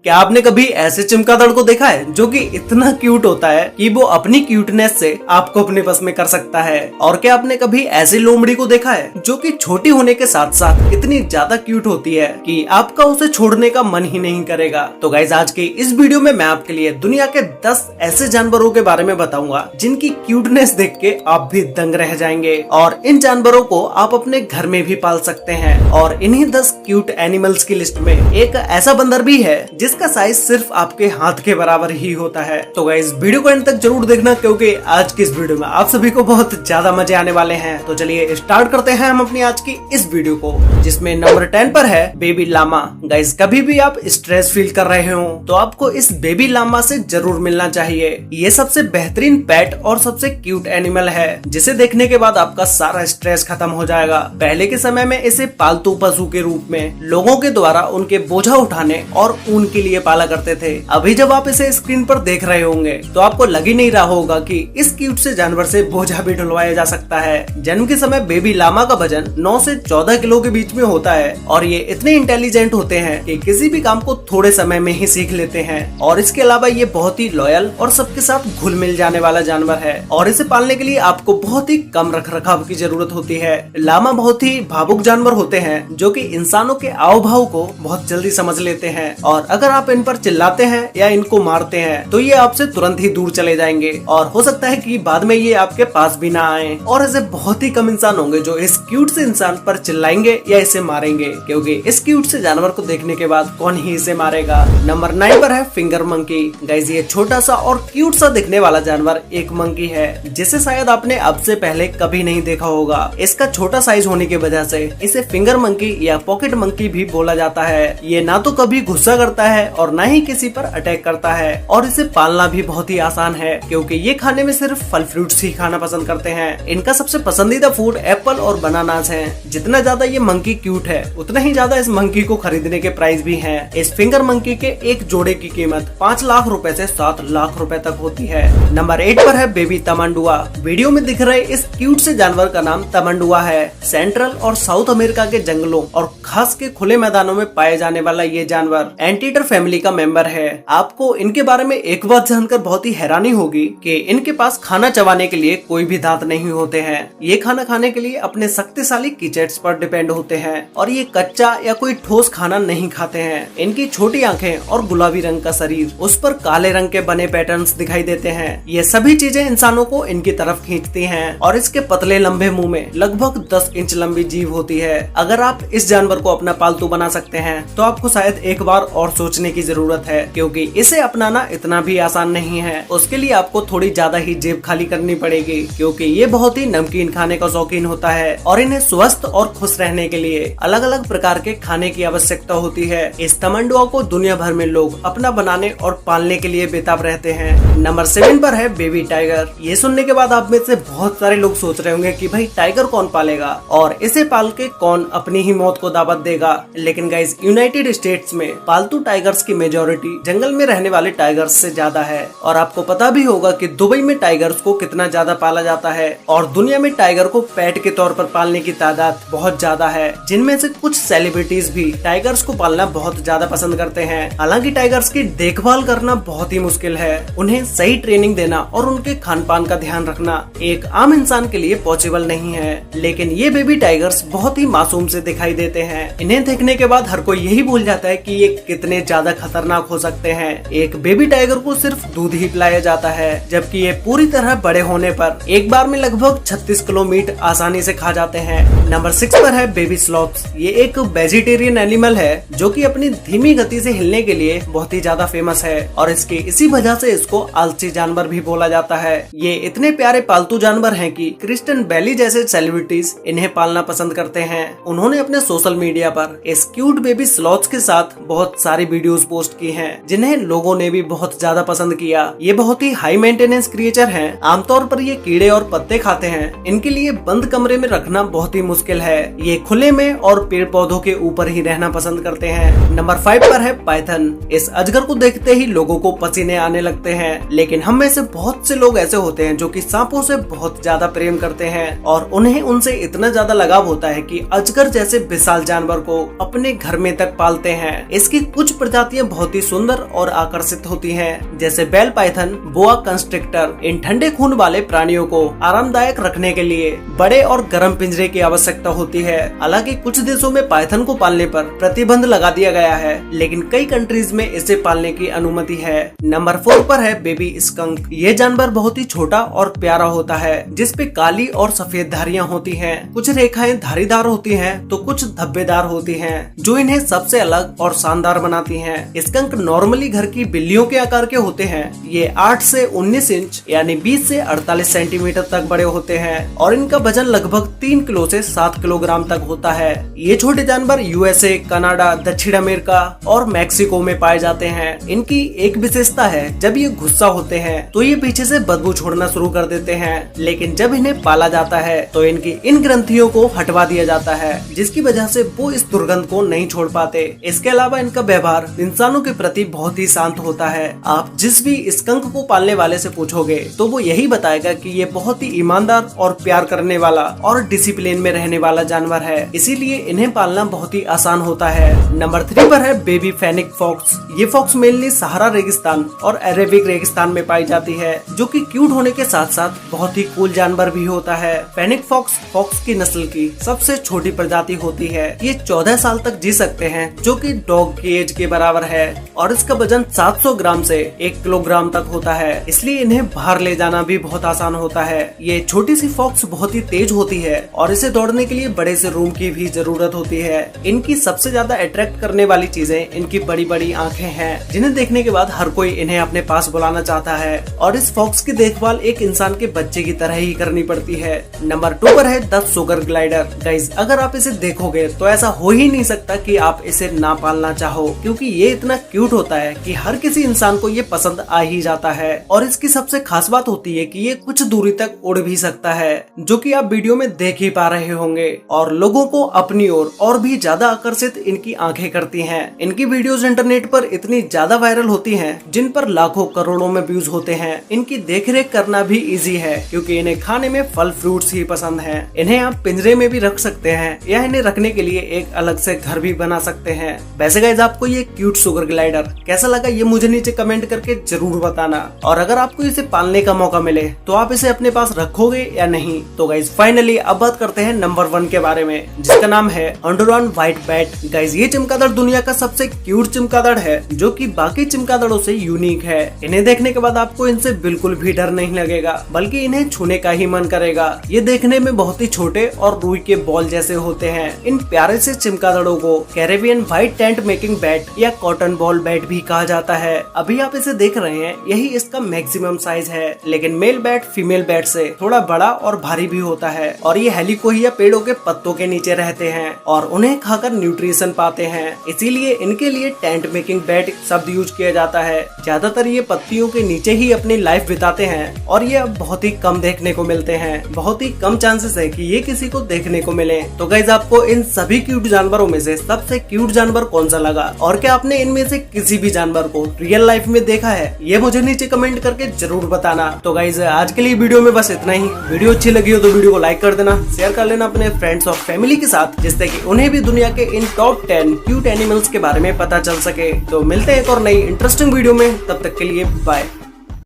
क्या आपने कभी ऐसे चमगादड़ को देखा है जो कि इतना क्यूट होता है कि वो अपनी क्यूटनेस से आपको अपने बस में कर सकता है? और क्या आपने कभी ऐसी लोमड़ी को देखा है जो कि छोटी होने के साथ साथ इतनी ज्यादा क्यूट होती है कि आपका उसे छोड़ने का मन ही नहीं करेगा? तो गाइस, आज के इस वीडियो में मैं आपके लिए दुनिया के 10 ऐसे जानवरों के बारे में बताऊंगा जिनकी क्यूटनेस देख के आप भी दंग रह जाएंगे। और इन जानवरों को आप अपने घर में भी पाल सकते हैं। और इन्हीं 10 क्यूट एनिमल्स की लिस्ट में एक ऐसा बंदर भी है जिसका साइज सिर्फ आपके हाथ के बराबर ही होता है। तो गाइस, वीडियो को एंड तक जरूर देखना क्योंकि आज की इस वीडियो में आप सभी को बहुत ज्यादा मजे आने वाले हैं। तो चलिए स्टार्ट करते हैं हम अपनी आज की इस वीडियो को, जिसमें नंबर 10 पर है बेबी लामा। गाइस, कभी भी आप स्ट्रेस फील कर रहे हो तो आपको इस बेबी लामा से जरूर मिलना चाहिए। ये सबसे बेहतरीन पेट और सबसे क्यूट एनिमल है जिसे देखने के बाद आपका सारा स्ट्रेस खत्म हो जाएगा। पहले के समय में इसे पालतू पशु के रूप में लोगों के द्वारा उनके बोझा उठाने और ऊन के लिए पाला करते थे। अभी जब आप इसे स्क्रीन पर देख रहे होंगे तो आपको लग ही नहीं रहा होगा कि इस क्यूट से जानवर से बोझा भी ढुलवाया जा सकता है। जन्म के समय बेबी लामा का वजन 9 से 14 किलो के बीच में होता है और ये इतने इंटेलिजेंट होते हैं कि किसी भी काम को थोड़े समय में ही सीख लेते हैं। और इसके अलावा ये बहुत ही लॉयल और सबके साथ घुल मिल जाने वाला जानवर है और इसे पालने के लिए आपको बहुत ही कम रख रखाव की जरूरत होती है। लामा बहुत ही भावुक जानवर होते हैं जो कि इंसानों के आव भाव को बहुत जल्दी समझ लेते हैं और अगर आप इन पर चिल्लाते हैं या इनको मारते हैं तो ये आपसे तुरंत ही दूर चले जाएंगे और हो सकता है कि बाद में ये आपके पास भी ना आए। और ऐसे बहुत ही कम इंसान होंगे जो इस क्यूट से इंसान पर चिल्लाएंगे या इसे मारेंगे, क्योंकि इस क्यूट से जानवर को देखने के बाद कौन ही इसे मारेगा। नंबर 9 पर है फिंगर मंकी। गाइस, ये छोटा सा और क्यूट सा दिखने वाला जानवर एक मंकी है जिसे शायद आपने अब से पहले कभी नहीं देखा होगा। इसका छोटा साइज होने की वजह से इसे फिंगर मंकी या पॉकेट मंकी भी बोला जाता है। ये ना तो कभी गुस्सा करता है और ना ही किसी पर अटैक करता है और इसे पालना भी बहुत ही आसान है क्योंकि ये खाने में सिर्फ फल फ्रूट्स ही खाना पसंद करते हैं। इनका सबसे पसंदीदा फूड एप्पल और बनानास हैं। जितना ज्यादा ये मंकी क्यूट है उतना ही ज्यादा इस मंकी को खरीदने के प्राइस भी हैं। इस फिंगर मंकी के एक जोड़े की कीमत 5 लाख रुपए से 7 लाख रुपए तक होती है। नंबर 8 पर है बेबी तमंडुआ। वीडियो में दिख रहे इस क्यूट से जानवर का नाम तमंडुआ है। सेंट्रल और साउथ अमेरिका के जंगलों और खास के खुले मैदानों में पाए जाने वाला ये जानवर एंटीटर फैमिली का मेंबर है। आपको इनके बारे में एक बात जानकर बहुत ही हैरानी होगी कि इनके पास खाना चबाने के लिए कोई भी दांत नहीं होते हैं। ये खाना खाने के लिए अपने शक्तिशाली कीचेट्स पर डिपेंड होते हैं और ये कच्चा या कोई ठोस खाना नहीं खाते हैं। इनकी छोटी आंखें और गुलाबी रंग का शरीर, उस पर काले रंग के बने पैटर्न्स दिखाई देते हैं। ये सभी चीजें इंसानों को इनकी तरफ खींचती हैं और इसके पतले लंबे मुंह में लगभग 10 इंच लंबी जीभ होती है। अगर आप इस जानवर को अपना पालतू बना सकते हैं तो आपको शायद एक बार और सोचने की जरूरत है, क्योंकि इसे अपनाना इतना भी आसान नहीं है। उसके लिए आपको थोड़ी ज्यादा ही जेब खाली करनी पड़ेगी, क्योंकि ये बहुत ही नमकीन खाने का शौकीन होता है और इन्हें स्वस्थ और खुश रहने के लिए अलग अलग प्रकार के खाने की आवश्यकता होती है। इस तमंडुआ को दुनिया भर में लोग अपना बनाने और पालने के लिए बेताब रहते हैं। नंबर 7 पर है बेबी टाइगर। ये सुनने के बाद आप में से बहुत सारे लोग सोच रहे होंगे कि भाई टाइगर कौन पालेगा और इसे पाल के कौन अपनी ही मौत को दावत देगा। लेकिन गाइस, यूनाइटेड स्टेट्स में पालतू टाइगर्स की मेजोरिटी जंगल में रहने वाले टाइगर्स से ज्यादा है। और आपको पता भी होगा कि दुबई में टाइगर्स को कितना ज्यादा पाला जाता है और दुनिया में टाइगर को पेट के तौर पर पालने की तादाद बहुत ज्यादा है, जिनमें से कुछ सेलिब्रिटीज भी टाइगर्स को पालना बहुत ज्यादा पसंद करते हैं। हालांकि टाइगर्स की देखभाल करना बहुत ही मुश्किल है। उन्हें सही ट्रेनिंग देना और उनके खान पान का ध्यान रखना एक आम इंसान के लिए पॉसिबल नहीं है। लेकिन ये बेबी टाइगर्स बहुत ही मासूम से दिखाई देते हैं। इन्हें देखने के बाद हर कोई यही भूल जाता है कि ये कितने ज्यादा खतरनाक हो सकते हैं। एक बेबी टाइगर को सिर्फ दूध ही पिलाया जाता है, जबकि ये पूरी तरह बड़े होने पर एक बार में लगभग 36 किलो मीट आसानी से खा जाते हैं। नंबर 6 पर है बेबी स्लॉथ्स। ये एक वेजिटेरियन एनिमल है जो कि अपनी धीमी गति से हिलने के लिए बहुत ही ज्यादा फेमस है और इसकी इसी वजह से इसको आलसी जानवर भी बोला जाता है। ये इतने प्यारे पालतू जानवर हैं कि क्रिस्टियन बेली जैसे सेलिब्रिटीज इन्हें पालना पसंद करते हैं। उन्होंने अपने सोशल मीडिया पर इस क्यूट बेबी स्लॉथ्स के साथ बहुत सारी वीडियोस पोस्ट की हैं, जिन्हें लोगों ने भी बहुत ज्यादा पसंद किया। ये बहुत ही हाई मेंटेनेंस क्रिएचर हैं। आमतौर पर ये कीड़े और पत्ते खाते हैं। इनके लिए बंद कमरे में रखना बहुत ही मुश्किल है। ये खुले में और पेड़ पौधों के ऊपर ही रहना पसंद करते हैं। नंबर 5 पर है पाइथन। इस अजगर को देखते ही लोगों को पसीने आने लगते हैं, लेकिन हम में से बहुत से लोग ऐसे होते हैं जो कि सांपों से बहुत ज्यादा प्रेम करते हैं और उन्हें उनसे इतना ज्यादा लगाव होता है कि अजगर जैसे विशाल जानवर को अपने घर में तक पालते हैं। इसकी कुछ प्रजातियां बहुत ही सुंदर और आकर्षित होती हैं, जैसे बेल पाइथन, बोआ कंस्ट्रिक्टर। इन ठंडे खून वाले प्राणियों को आरामदायक रखने के लिए बड़े और गर्म पिंजरे की आवश्यकता होती है। हालांकि कुछ देशों में पाइथन को पालने पर प्रतिबंध लगा दिया गया है, लेकिन कई कंट्रीज में इसे पालने की अनुमति है। नंबर 4 पर है बेबी स्कंक। ये जानवर बहुत ही छोटा और प्यारा होता है, जिसपे काली और सफेद धारियां होती हैं। कुछ रेखाएं धारीदार होती हैं तो कुछ धब्बेदार होती हैं, जो इन्हें सबसे अलग और शानदार बनाती हैं। स्कंक नॉर्मली घर की बिल्लियों के आकार के होते हैं। ये 8 से 19 इंच यानी 20 से 48 सेंटीमीटर तक बड़े होते हैं और इनका वजन लगभग 3 किलो से 7 किलोग्राम तक होता है। ये छोटे जानवर यूएसए, कनाडा, दक्षिण अमेरिका और मैक्सिको में पाए जाते हैं। इनकी एक विशेषता है, जब ये गुस्सा होते हैं तो ये पीछे से बदबू छोड़ना शुरू कर देते हैं, लेकिन जब इन्हें पाला जाता है तो इनकी इन ग्रंथियों को हटवा दिया जाता है, जिसकी वजह से वो इस दुर्गंध को नहीं छोड़ पाते। इसके अलावा इनका व्यवहार इंसानों के प्रति बहुत ही शांत होता है। आप जिस भी स्कंक को पालने वाले से पूछोगे तो वो यही बताएगा कि ये बहुत ही ईमानदार और प्यार करने वाला और डिसिप्लिन में रहने वाला जानवर है, इसीलिए इन्हें पालना बहुत ही आसान होता है। नंबर 3 पर है बेबी फेनिक फॉक्स। ये फॉक्स मेनली सहारा रेगिस्तान और अरेबिक रेगिस्तान में पाई जाती है, जो कि क्यूट होने के साथ साथ बहुत ही कूल जानवर भी होता है। फेनिक फॉक्स फॉक्स की नस्ल की सबसे छोटी प्रजाति होती है। ये 14 साल तक जी सकते हैं, जो कि डॉग की एज के बराबर है, और इसका वजन 700 ग्राम से 1 किलोग्राम तक होता है, इसलिए इन्हें बाहर ले जाना भी बहुत आसान होता है। ये छोटी सी फॉक्स बहुत ही तेज होती है और इसे दौड़ने के लिए बड़े से रूम की भी जरूरत होती है। इनकी सबसे ज्यादा अट्रैक्ट करने वाली चीजें इनकी बड़ी बड़ी आंखें हैं, जिन्हें देखने के बाद हर कोई इन्हें अपने पास बुलाना चाहता है, और इस फॉक्स की देखभाल एक इंसान के बच्चे की तरह ही करनी पड़ती है। नंबर 2 पर है द शुगर ग्लाइडर। गाइस, अगर आप इसे देखोगे तो ऐसा हो ही नहीं सकता कि आप इसे ना पालना चाहो, क्योंकि ये इतना क्यूट होता है कि हर किसी इंसान को ये पसंद आ ही जाता है। और इसकी सबसे खास बात होती है कि ये कुछ दूरी तक उड़ भी सकता है, जो कि आप वीडियो में देख ही पा रहे होंगे, और लोगों को अपनी ओर और भी ज्यादा आकर्षित इनकी आंखें करती हैं। इनकी वीडियोस इंटरनेट पर इतनी ज्यादा वायरल होती हैं, जिन पर लाखों करोड़ों में व्यूज होते हैं। इनकी देखरेख करना भी इजी है, क्योंकि इन्हें खाने में फल फ्रूट्स ही पसंद है। इन्हें आप पिंजरे में भी रख सकते हैं या इन्हें रखने के लिए एक अलग से घर भी बना सकते हैं। वैसे गाइस, आपको ये क्यूट शुगर ग्लाइडर कैसा लगा ये मुझे नीचे कमेंट करके जरूर बताना, और अगर आपको इसे पालने का मौका मिले तो आप इसे अपने पास रखोगे या नहीं। तो गाइस, फाइनली अब बात करते हैं नंबर 1 के बारे में, जिसका नाम है अंडोरान व्हाइट बैट। गाइस, ये चमगादड़ दुनिया का सबसे क्यूट चमगादड़ है, जो कि बाकी चमगादड़ों से यूनिक है। इन्हें देखने के बाद आपको इनसे बिल्कुल भी डर नहीं लगेगा, बल्कि इन्हें छूने का ही मन करेगा। ये देखने में बहुत ही छोटे और रुई के बॉल जैसे होते हैं। इन प्यारे से चमगादड़ों को Caribbean white tent making bat या कॉटन बॉल बैट भी कहा जाता है। अभी आप इसे देख रहे हैं, यही इसका मैक्सिमम साइज है, लेकिन मेल बैट फीमेल बैट से थोड़ा बड़ा और भारी भी होता है, और ये हेलिकोहिया पेड़ों के पत्तों के नीचे रहते हैं और उन्हें खाकर न्यूट्रिशन पाते हैं, इसीलिए इनके लिए टेंट मेकिंग बैट शब्द यूज किया जाता है। ज्यादातर ये पत्तियों के नीचे ही अपनी लाइफ बिताते हैं और ये अब बहुत ही कम देखने को मिलते हैं। बहुत ही कम चांसेस है कि ये किसी को देखने को मिले। तो गाइस, आपको इन सभी क्यूट जानवरों में से सबसे क्यूट जानवर कौन सा लगा, और क्या आपने इनमें से किसी भी जानवर को रियल लाइफ में देखा है, ये मुझे नीचे कमेंट करके जरूर बताना। तो गाइस, आज के लिए वीडियो में बस इतना ही। वीडियो अच्छी लगी हो तो वीडियो को लाइक कर देना, शेयर कर लेना अपने फ्रेंड्स और फैमिली के साथ, जिससे कि उन्हें भी दुनिया के इन टॉप 10 क्यूट एनिमल्स के बारे में पता चल सके। तो मिलते हैं एक और नई इंटरेस्टिंग वीडियो में, तब तक के लिए बाय।